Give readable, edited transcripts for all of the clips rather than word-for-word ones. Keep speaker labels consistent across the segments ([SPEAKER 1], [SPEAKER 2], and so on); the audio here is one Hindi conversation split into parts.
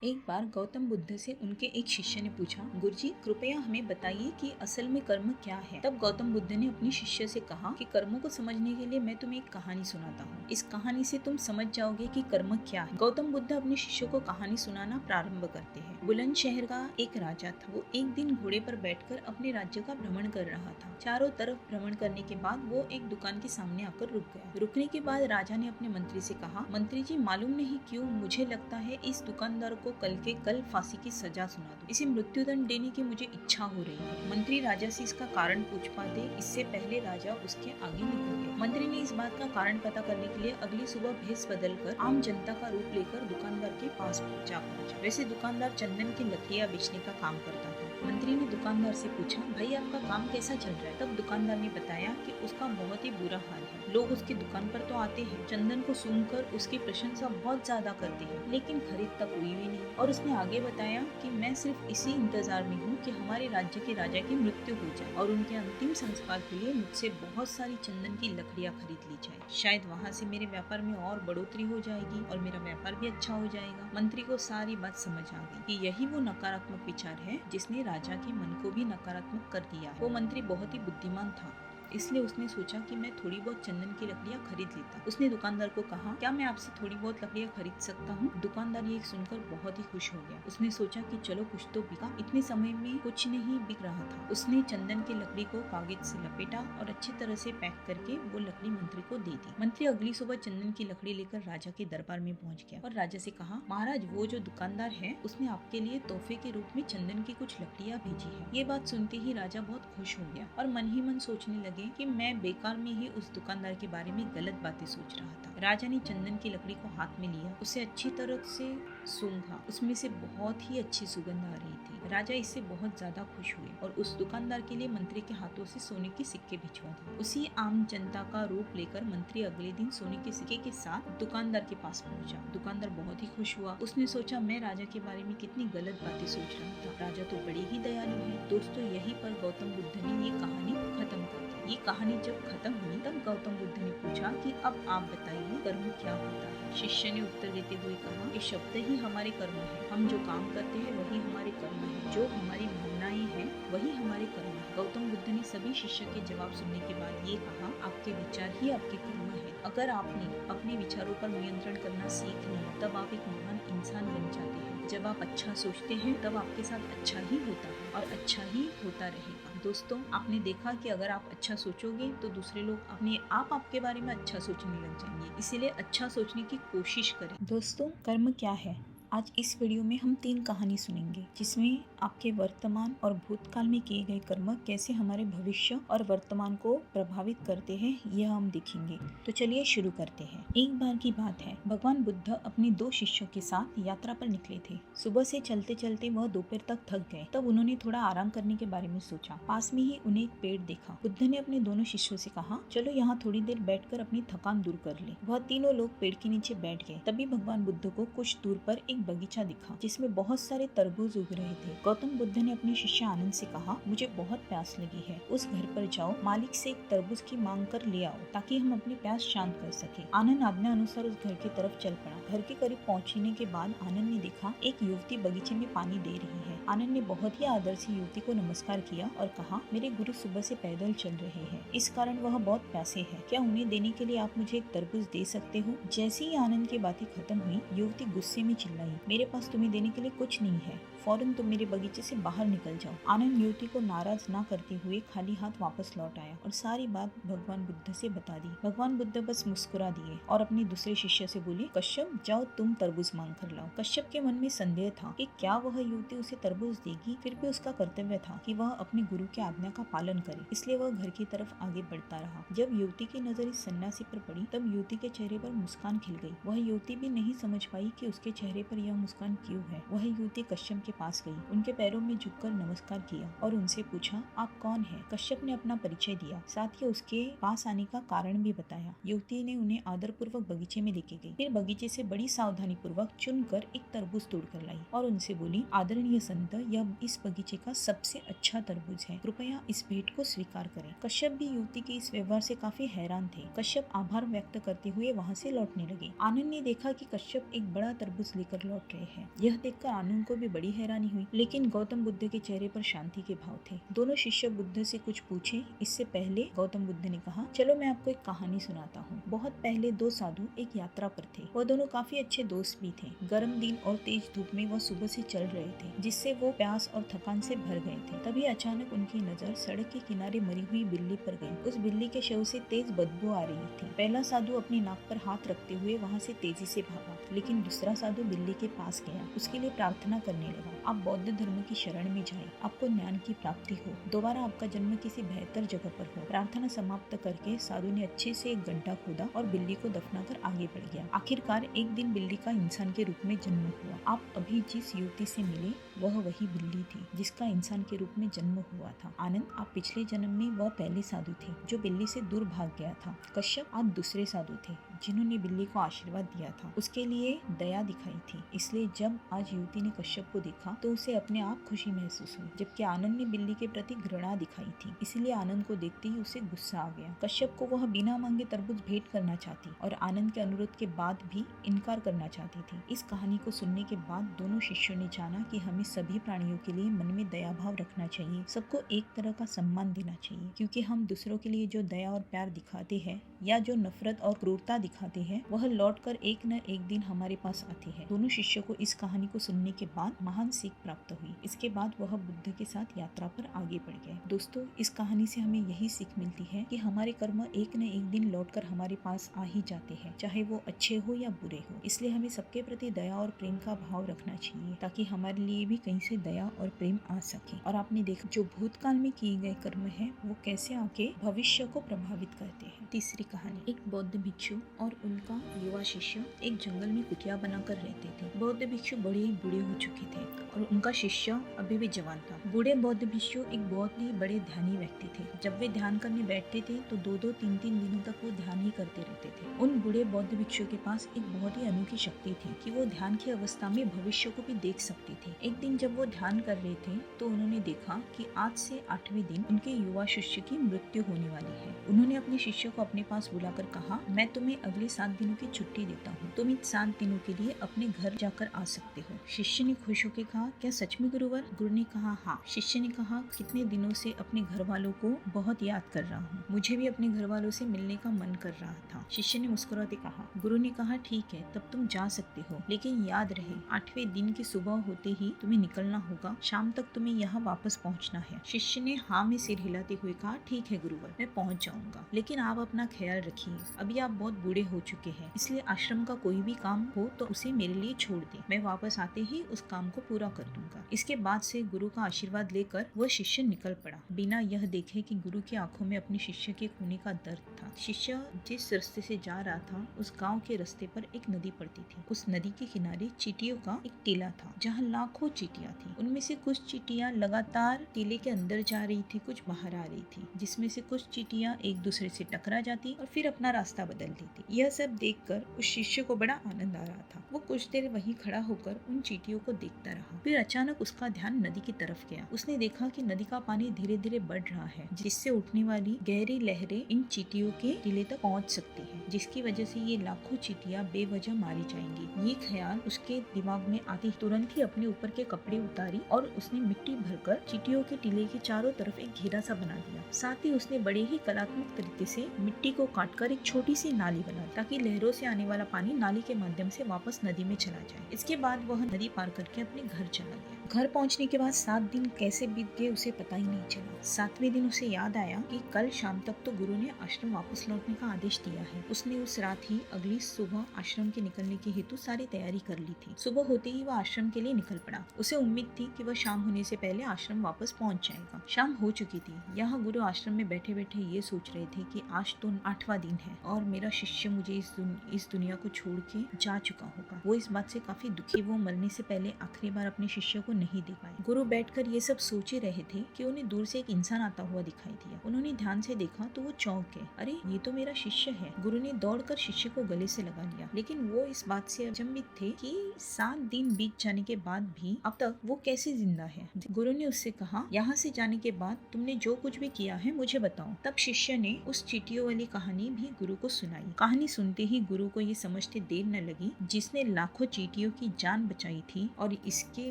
[SPEAKER 1] एक बार गौतम बुद्ध से उनके एक शिष्य ने पूछा, गुरुजी कृपया हमें बताइए कि असल में कर्म क्या है। तब गौतम बुद्ध ने अपने शिष्य से कहा कि कर्मों को समझने के लिए मैं तुम्हें एक कहानी सुनाता हूँ। इस कहानी से तुम समझ जाओगे कि कर्म क्या है। गौतम बुद्ध अपने शिष्यों को कहानी सुनाना प्रारंभ करते हैं। बुलंदशहर का एक राजा था। वो एक दिन घोड़े पर बैठकर अपने राज्य का भ्रमण कर रहा था। चारों तरफ भ्रमण करने के बाद वो एक दुकान के सामने आकर रुक गया। रुकने के बाद राजा ने अपने मंत्री से कहा, मंत्री जी मालूम नहीं क्यों मुझे लगता है इस दुकानदार को कल फांसी की सजा सुना दो। इसे मृत्युदंड देने की मुझे इच्छा हो रही है। मंत्री राजा से इसका कारण पूछ पाते इससे पहले राजा उसके आगे निकल गया। मंत्री ने इस बात का कारण पता करने के लिए अगली सुबह भेष बदलकर आम जनता का रूप लेकर दुकानदार के पास पहुंचा। वैसे दुकानदार चंदन की लकड़ियां बेचने का काम करता था। मंत्री ने दुकानदार से पूछा, भाई आपका काम कैसा चल रहा है। तब दुकानदार ने बताया कि उसका बहुत ही बुरा हाल है। लोग उसकी दुकान पर तो आते हैं, चंदन को सूंघकर उसकी प्रशंसा बहुत ज्यादा करते हैं, लेकिन खरीद तक हुई भी नहीं। और उसने आगे बताया कि मैं सिर्फ इसी इंतजार में हूँ कि हमारे राज्य के राजा की मृत्यु हो जाए और उनके अंतिम संस्कार के लिए मुझसे बहुत सारी चंदन की लकड़ियाँ खरीद ली जाए। शायद वहाँ से मेरे व्यापार में और बढ़ोतरी हो जाएगी और मेरा व्यापार भी अच्छा हो जाएगा। मंत्री को सारी बात समझ आ गई कि यही वो नकारात्मक विचार है जिसने राजा के मन को भी नकारात्मक कर दिया है। वो मंत्री बहुत ही बुद्धिमान था, इसलिए उसने सोचा कि मैं थोड़ी बहुत चंदन की लकड़ियाँ खरीद लेता। उसने दुकानदार को कहा, क्या मैं आपसे थोड़ी बहुत लकड़ियाँ खरीद सकता हूँ। दुकानदार ये सुनकर बहुत ही खुश हो गया। उसने सोचा कि चलो कुछ तो बिका। इतने समय में कुछ नहीं बिक रहा था। उसने चंदन की लकड़ी को कागज से लपेटा और अच्छी तरह से पैक करके वो लकड़ी मंत्री को दे दी। मंत्री अगली सुबह चंदन की लकड़ी लेकर राजा के दरबार में पहुंच गया और राजा से कहा, महाराज वो जो दुकानदार है उसने आपके लिए तोहफे के रूप में चंदन की कुछ लकड़ियाँ भेजी है। ये बात सुनते ही राजा बहुत खुश हो गया और मन ही मन सोचने लगे कि मैं बेकार में ही उस दुकानदार के बारे में गलत बातें सोच रहा था। राजा ने चंदन की लकड़ी को हाथ में लिया, उसे अच्छी तरह से सूंघा। उसमें से बहुत ही अच्छी सुगंध आ रही थी। राजा इससे बहुत ज्यादा खुश हुए और उस दुकानदार के लिए मंत्री के हाथों से सोने के सिक्के भिजवा दिए। उसी आम जनता का रूप लेकर मंत्री अगले दिन सोने के सिक्के के साथ दुकानदार के पास पहुंचा। दुकानदार बहुत ही खुश हुआ। उसने सोचा मैं राजा के बारे में कितनी गलत बातें सोच रहा था। राजा तो बड़े ही दयालु है। दोस्तों यहीं पर गौतम बुद्ध ने ये कहानी खत्म कर दी। ये कहानी जब खत्म हुई तब गौतम बुद्ध ने पूछा कि अब आप बताइए कर्म क्या होता है। शिष्य ने उत्तर देते हुए कहा, ये शब्द ही हमारे कर्म है। हम जो काम करते हैं वही हमारे कर्म है। जो हमारी भावनाएं हैं वही हमारे कर्म है। गौतम बुद्ध ने सभी शिष्य के जवाब सुनने के बाद ये कहा, आपके विचार ही आपके कर्म है। अगर आपने अपने विचारों पर नियंत्रण करना सीख लिया तब आप एक महान इंसान बन जाते हैं। जब आप अच्छा सोचते हैं तब आपके साथ अच्छा ही होता है और अच्छा ही होता रहेगा। दोस्तों आपने देखा कि अगर आप अच्छा सोचोगे तो दूसरे लोग अपने आप आपके बारे में अच्छा सोचने लग जाएंगे। इसीलिए अच्छा सोचने की कोशिश करें। दोस्तों कर्म क्या है, आज इस वीडियो में हम 3 कहानी सुनेंगे जिसमें आपके वर्तमान और भूतकाल में किए गए कर्म कैसे हमारे भविष्य और वर्तमान को प्रभावित करते हैं यह हम देखेंगे। तो चलिए शुरू करते हैं। एक बार की बात है, भगवान बुद्ध अपने 2 शिष्यों के साथ यात्रा पर निकले थे। सुबह से चलते चलते वह दोपहर तक थक गए। तब उन्होंने थोड़ा आराम करने के बारे में सोचा। पास में ही उन्हें एक पेड़ देखा। बुद्ध ने अपने दोनों शिष्यों से कहा, चलो यहाँ थोड़ी देर बैठकर अपनी थकान दूर कर ले। वह तीनों लोग पेड़ के नीचे बैठ गए। तभी भगवान बुद्ध को कुछ दूर पर एक बगीचा दिखा जिसमें बहुत सारे तरबूज उग रहे थे। गौतम बुद्ध ने अपने शिष्य आनंद से कहा, मुझे बहुत प्यास लगी है। उस घर पर जाओ, मालिक से एक तरबूज की मांग कर ले आओ ताकि हम अपनी प्यास शांत कर सके। आनंद आज्ञा अनुसार उस घर की तरफ चल पड़ा। घर के करीब पहुँचने के बाद आनंद ने देखा एक युवती बगीचे में पानी दे रही है। आनंद ने बहुत ही आदर से युवती को नमस्कार किया और कहा, मेरे गुरु सुबह से पैदल चल रहे हैं, इस कारण वह बहुत प्यासे हैं। क्या उन्हें देने के लिए आप मुझे एक तरबूज दे सकते हो। जैसे ही आनंद की बातें खत्म हुई, युवती गुस्से में चिल्लाई, मेरे पास तुम्हें देने के लिए कुछ नहीं है, फौरन तुम मेरे बगीचे से बाहर निकल जाओ। आनंद युवती को नाराज ना करते हुए खाली हाथ वापस लौट आया और सारी बात भगवान बुद्ध से बता दी। भगवान बुद्ध बस मुस्कुरा दिए और अपने दूसरे शिष्य से बोले, कश्यप जाओ तुम तरबूज मांग कर लाओ। कश्यप के मन में संदेह था कि क्या वह युवती उसे तरबूज देगी। फिर भी उसका कर्तव्य था कि वह अपने गुरु की आज्ञा का पालन करे, इसलिए वह घर की तरफ आगे बढ़ता रहा। जब युवती की नजर इस सन्यासी पर पड़ी तब युवती के चेहरे पर मुस्कान खिल गई। वह युवती भी नहीं समझ पाई कि उसके चेहरे पर यह मुस्कान क्यों है। वह युवती कश्यप के पास गई, उनके पैरों में झुककर नमस्कार किया और उनसे पूछा, आप कौन है। कश्यप ने अपना परिचय दिया, साथ ही उसके पास आने का कारण भी बताया। युवती ने उन्हें आदर पूर्वक बगीचे में लेके गई। फिर बगीचे से बड़ी सावधानी पूर्वक चुनकर एक तरबूज तोड़कर लाई और उनसे बोली, आदरणीय संत आनंद यह इस बगीचे का सबसे अच्छा तरबूज है, कृपया इस भेंट को स्वीकार करें। कश्यप भी युवती के इस व्यवहार से काफी हैरान थे। कश्यप आभार व्यक्त करते हुए वहाँ से लौटने लगे। आनंद ने देखा कि कश्यप एक बड़ा तरबूज लेकर लौट रहे हैं। यह देखकर आनंद को भी बड़ी हैरानी हुई, लेकिन गौतम बुद्ध के चेहरे पर शांति के भाव थे। दोनों शिष्य बुद्ध से कुछ पूछे इससे पहले गौतम बुद्ध ने कहा, चलो मैं आपको एक कहानी सुनाता हूँ। बहुत पहले दो साधु एक यात्रा पर थे। वह दोनों काफी अच्छे दोस्त भी थे। गर्म दिन और तेज धूप में वह सुबह से चल रहे थे, जिससे वो प्यास और थकान से भर गए थे। तभी अचानक उनकी नजर सड़क के किनारे मरी हुई बिल्ली पर गई। उस बिल्ली के शव से तेज बदबू आ रही थी। पहला साधु अपनी नाक पर हाथ रखते हुए वहाँ से तेजी से भागा, लेकिन दूसरा साधु बिल्ली के पास गया, उसके लिए प्रार्थना करने लगा, आप बौद्ध धर्म की शरण में जाए, आपको ज्ञान की प्राप्ति हो, दोबारा आपका जन्म किसी बेहतर जगह पर हो। प्रार्थना समाप्त करके साधु ने अच्छे से एक गड्ढा खोदा और बिल्ली को दफनाकर आगे बढ़ गया। आखिरकार एक दिन बिल्ली का इंसान के रूप में जन्म हुआ। आप अभी जिस युवती से मिले वह वही बिल्ली थी जिसका इंसान के रूप में जन्म हुआ था। आनंद, आप पिछले जन्म में वह पहले साधु थे जो बिल्ली से दूर भाग गया था। कश्यप, आप दूसरे साधु थे जिन्होंने बिल्ली को आशीर्वाद दिया था, उसके लिए दया दिखाई थी। इसलिए जब आज युवती ने कश्यप को देखा तो उसे अपने आप खुशी महसूस हुई, जबकि आनंद ने बिल्ली के प्रति घृणा दिखाई थी। इसलिए आनंद को देखते ही उसे गुस्सा आ गया। कश्यप को वह बिना मांगे तरबूज भेंट करना चाहती और आनंद के अनुरोध के बाद भी इनकार करना चाहती थी। इस कहानी को सुनने के बाद दोनों शिष्यों ने जाना कि हमें सभी प्राणियों के लिए मन में दया भाव रखना चाहिए, सबको एक तरह का सम्मान देना चाहिए, क्योंकि हम दूसरों के लिए जो दया और प्यार दिखाते हैं या जो नफरत और क्रूरता दिखाते हैं वह लौटकर एक न एक दिन हमारे पास आती है। दोनों शिष्यों को इस कहानी को सुनने के बाद महान सीख प्राप्त हुई। इसके बाद वह बुद्ध के साथ यात्रा पर आगे बढ़ गए। दोस्तों, इस कहानी से हमें यही सीख मिलती है कि हमारे कर्म एक न एक दिन लौटकर हमारे पास आ ही जाते हैं, चाहे वो अच्छे हो या बुरे हो। इसलिए हमें सबके प्रति दया और प्रेम का भाव रखना चाहिए ताकि हमारे लिए भी कहीं से दया और प्रेम आ सके। और आपने देखा जो भूतकाल में किए गए कर्म है वो कैसे आके भविष्य को प्रभावित करते हैं। तीसरी कहानी, एक बौद्ध भिक्षु और उनका युवा शिष्य एक जंगल में कुटिया बनाकर रहते थे। बौद्ध भिक्षु बड़े ही बूढ़े हो चुके थे और उनका शिष्य अभी भी जवान था। बूढ़े बौद्ध भिक्षु एक बहुत ही बड़े ध्यानी व्यक्ति थे। जब वे ध्यान करने बैठते थे तो 2-2, 3-3 दिनों तक वो ध्यान ही करते रहते थे। उन बूढ़े बौद्ध भिक्षु के पास एक बहुत ही अनोखी शक्ति थी कि वो ध्यान की अवस्था में भविष्य को भी देख सकते थे। एक दिन जब वो ध्यान कर रहे थे तो उन्होंने देखा कि आज से 8वें दिन उनके युवा शिष्य की मृत्यु होने वाली है। उन्होंने अपने शिष्य को अपने पास बुलाकर कहा, मैं तुम्हें अगले 7 दिनों की छुट्टी देता हूँ, तुम इन 7 दिनों के लिए अपने घर जाकर आ सकते हो। शिष्य ने खुश होकर कहा, क्या सच में गुरुवर? गुरु ने कहा, हाँ। शिष्य ने कहा, कितने दिनों से अपने घर वालों को बहुत याद कर रहा हूँ, मुझे भी अपने घर वालों से मिलने का मन कर रहा था। शिष्य ने मुस्कुराते कहा। गुरु ने कहा, ठीक है, तब तुम जा सकते हो, लेकिन याद रहे 8वें दिन की सुबह होते ही तुम्हें निकलना होगा, शाम तक तुम्हें यहाँ वापस पहुँचना है। शिष्य ने हाँ में सिर हिलाते हुए कहा, ठीक है गुरुवर, मैं पहुँच जाऊंगा, लेकिन आप अपना ख्याल रखिए, अभी आप बहुत बूढ़े हो चुके हैं, इसलिए आश्रम का कोई भी काम हो तो उसे मेरे लिए छोड़ दे, मैं वापस आते ही उस काम को पूरा कर दूंगा। इसके बाद से गुरु का आशीर्वाद लेकर वह शिष्य निकल पड़ा, बिना यह देखे कि गुरु की आंखों में अपने शिष्य के खोने का दर्द था। शिष्य जिस रास्ते से जा रहा था उस गांव के रास्ते पर एक नदी पड़ती थी। उस नदी के किनारे चींटियों का एक टीला था जहाँ लाखों चींटियां थी। उनमें से कुछ चींटियां लगातार टीले के अंदर जा रही थी, कुछ बाहर आ रही थी, जिसमें से कुछ चींटियां एक दूसरे से टकरा जाती और फिर अपना रास्ता बदल लेती। यह सब देखकर उस शिष्य को बड़ा आनंद आ रहा था। वो कुछ देर वहीं खड़ा होकर उन चींटियों को देखता रहा। फिर अचानक उसका ध्यान नदी की तरफ गया। उसने देखा कि नदी का पानी धीरे धीरे बढ़ रहा है, जिससे उठने वाली गहरी लहरें इन चींटियों के टीले तक पहुंच सकती हैं, जिसकी वजह से ये लाखों चींटियां बेवजह मारी जाएंगी। ये ख्याल उसके दिमाग में आते ही तुरंत ही अपने ऊपर के कपड़े उतारी और उसने मिट्टी भरकर चींटियों के टीले के चारों तरफ एक घेरा सा बना दिया। साथ ही उसने बड़े ही कलात्मक तरीके से मिट्टी को काटकर एक छोटी सी नाली बना, ताकि लहरों से आने वाला पानी नाली के माध्यम से वापस नदी में चला जाए। इसके बाद वह नदी पार करके अपने घर चला गया। घर पहुंचने के बाद 7 दिन कैसे बीत गए उसे पता ही नहीं चला। 7वें दिन उसे याद आया कि कल शाम तक तो गुरु ने आश्रम वापस लौटने का आदेश दिया है। उसने उस रात ही अगली सुबह आश्रम के निकलने के हेतु सारी तैयारी कर ली थी। सुबह होते ही वह आश्रम के लिए निकल पड़ा। उसे उम्मीद थी कि वह शाम होने से पहले आश्रम वापस पहुंच जाएगा। शाम हो चुकी थी। यहाँ गुरु आश्रम में बैठे बैठे ये सोच रहे थे कि आज तो 8वां दिन है और मेरा शिष्य मुझे इस दुनिया को छोड़ के जा चुका होगा। वो इस बात से काफी दुखी, वो मरने से पहले आखिरी बार अपने शिष्य को नहीं देख पाए। गुरु बैठकर ये सब सोच ही रहे थे कि उन्हें दूर से एक इंसान आता हुआ दिखाई दिया। उन्होंने ध्यान से देखा तो वो चौंक गए। अरे ये तो मेरा शिष्य है। गुरु ने दौड़कर शिष्य को गले से लगा लिया, लेकिन वो इस बात से अचंभित थे कि 7 दिन बीत जाने के बाद भी अब तक वो कैसे जिंदा है। गुरु ने उससे कहा, यहाँ से जाने के बाद तुमने जो कुछ भी किया है मुझे बताओ। तब शिष्य ने उस चींटियों वाली कहानी भी गुरु को सुनाई। कहानी सुनते ही गुरु को ये समझते देर न लगी, जिसने लाखों चींटियों की जान बचाई थी और इसके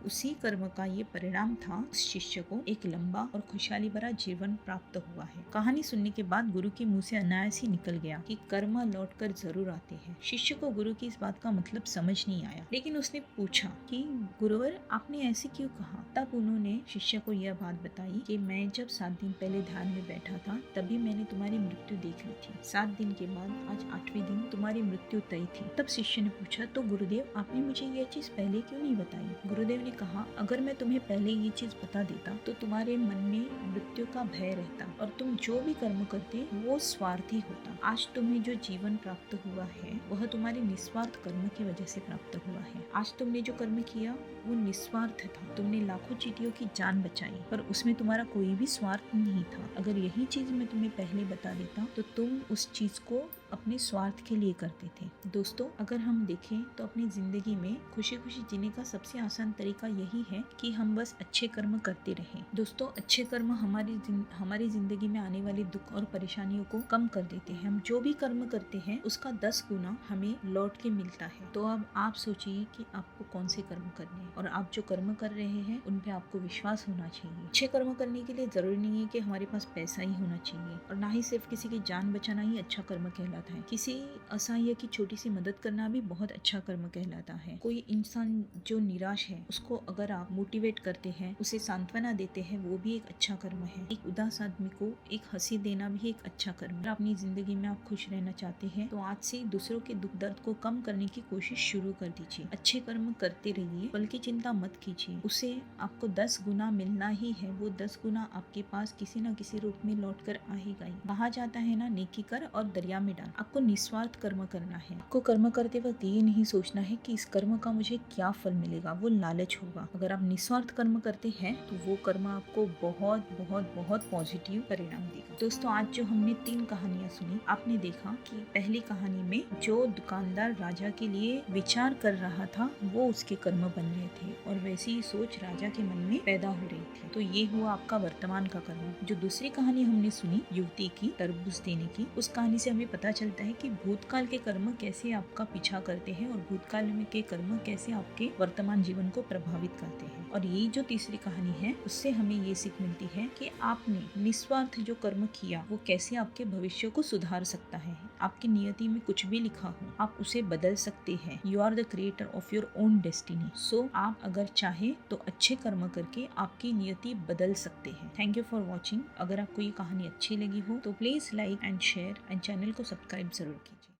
[SPEAKER 1] उसी कर्म का ये परिणाम था, उस शिष्य को एक लंबा और खुशहाली भरा जीवन प्राप्त हुआ है। कहानी सुनने के बाद गुरु के मुंह से अनायास ही निकल गया कि कर्म लौट कर जरूर आते हैं। शिष्य को गुरु की इस बात का मतलब समझ नहीं आया, लेकिन उसने पूछा कि गुरुवर आपने ऐसे क्यों कहा। तब उन्होंने शिष्य को यह बात बताई कि मैं जब 7 दिन पहले ध्यान में बैठा था तभी मैंने तुम्हारी मृत्यु देख ली थी। 7 दिन के बाद आज 8वें दिन तुम्हारी मृत्यु तय थी। तब शिष्य ने पूछा, तो गुरुदेव आपने मुझे यह चीज पहले क्यों नहीं बताई। गुरुदेव ने कहा, अगर मैं तुम्हें पहले ये चीज बता देता तो तुम्हारे मन में मृत्यु का भय रहता और तुम जो भी कर्म करते वो स्वार्थी होता। आज तुम्हें जो जीवन प्राप्त हुआ है वह तुम्हारे निस्वार्थ कर्म की वजह से प्राप्त हुआ है। आज तुमने जो कर्म किया वो निस्वार्थ था। तुमने लाखों चींटियों की जान बचाई, पर उसमें तुम्हारा कोई भी स्वार्थ नहीं था। अगर यही चीज मैं तुम्हें पहले बता देता तो तुम उस चीज को अपने स्वार्थ के लिए करते थे। दोस्तों, अगर हम देखें तो अपनी जिंदगी में खुशी खुशी जीने का सबसे आसान तरीका यही है कि हम बस अच्छे कर्म करते रहें। दोस्तों, अच्छे कर्म हमारी जिंदगी में आने वाले दुख और परेशानियों को कम कर देते हैं। हम जो भी कर्म करते हैं उसका 10 गुना हमें लौट के मिलता है। तो अब आप सोचिए कि आपको कौन से कर्म करने हैं और आप जो कर्म कर रहे हैं उन पे आपको विश्वास होना चाहिए। अच्छे कर्म करने के लिए जरूरी नहीं है कि हमारे पास पैसा ही होना चाहिए और ना ही सिर्फ किसी की जान बचाना ही अच्छा कर्म कहलाता है। किसी असहाय की छोटी सी मदद करना भी बहुत अच्छा कर्म कहलाता है। कोई इंसान जो निराश है उसको अगर आप मोटिवेट करते हैं, उसे सांत्वना देते हैं, वो भी एक अच्छा कर्म है। एक उदास आदमी को एक हंसी देना भी एक अच्छा कर्म है। अपनी जिंदगी में आप खुश रहना चाहते हैं तो आज से दूसरों के दुख दर्द को कम करने की कोशिश शुरू कर दीजिए। अच्छे कर्म करते रहिए, पल की चिंता मत कीजिए। उसे आपको 10 गुना मिलना ही है। वो 10 गुना आपके पास किसी न किसी रूप में लौट कर आएगा ही। कहा जाता है ना, नेकी कर और दरिया में डाल। आपको निस्वार्थ कर्म करना है। आपको कर्म करते वक्त ये नहीं सोचना है कि इस कर्म का मुझे क्या फल मिलेगा, वो लालच होगा। अगर आप निस्वार्थ कर्म करते हैं तो वो कर्म आपको बहुत बहुत बहुत पॉजिटिव परिणाम देगा। दोस्तों, आज जो हमने 3 कहानियां सुनी, आपने देखा कि पहली कहानी में जो दुकानदार राजा के लिए विचार कर रहा था वो उसके कर्म बन रहे थे और वैसी ही सोच राजा के मन में पैदा हो रही थी। तो ये हुआ आपका वर्तमान का कर्म। जो दूसरी कहानी हमने सुनी युवती की तरबूज देने की, उस कहानी से हमें पता चलता है कि भूतकाल के कर्म कैसे आपका पीछा करते हैं और भूतकाल में के कर्म कैसे आपके वर्तमान जीवन को प्रभावित करते हैं। और ये जो तीसरी कहानी है उससे हमें ये सीख मिलती है कि आपने निस्वार्थ जो कर्म किया वो कैसे आपके भविष्य को सुधार सकता है। आपकी नियति में कुछ भी लिखा हो आप उसे बदल सकते हैं। You are the creator of your own destiny. So आप अगर चाहे तो अच्छे कर्म करके आपकी नियति बदल सकते हैं। Thank you for watching. अगर आपको ये कहानी अच्छी लगी हो तो please like and share and channel को सब्सक्राइब जरूर कीजिए।